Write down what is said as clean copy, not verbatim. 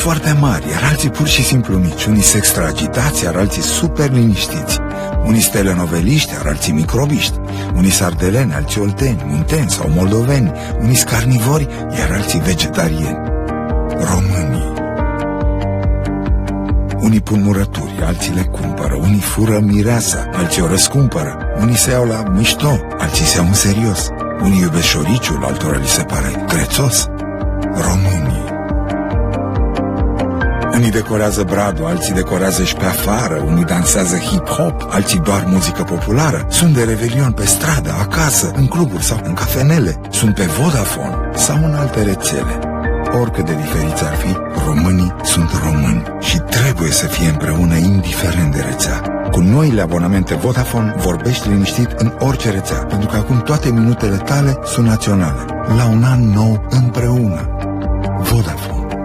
foarte mari, iar alții pur și simplu mici. Unii sex agitați, iar alții super liniștiți. Unii telenoveliști, iar alții microbiști. Unii sardeleni, alții olteni, munteni sau moldoveni. Unii carnivori, iar alții vegetariani. Românii. Unii pun murături, alții le cumpără. Unii fură mireasa, alții o răscumpără. Unii se iau la mișto, alții se iau în serios. Unii iubesc șoriciul, altora li se pare grețos. Românii. Unii decorează bradul, alții decorează și pe afară. Unii dansează hip-hop, alții doar muzică populară. Sunt de revelion pe stradă, acasă, în cluburi sau în cafenele. Sunt pe Vodafone sau în alte rețele. Oricât de diferiți ar fi, românii sunt români și trebuie să fie împreună indiferent de rețea. Cu noile abonamente Vodafone vorbești liniștit în orice rețea, pentru că acum toate minutele tale sunt naționale. La un an nou împreună. Vodafone.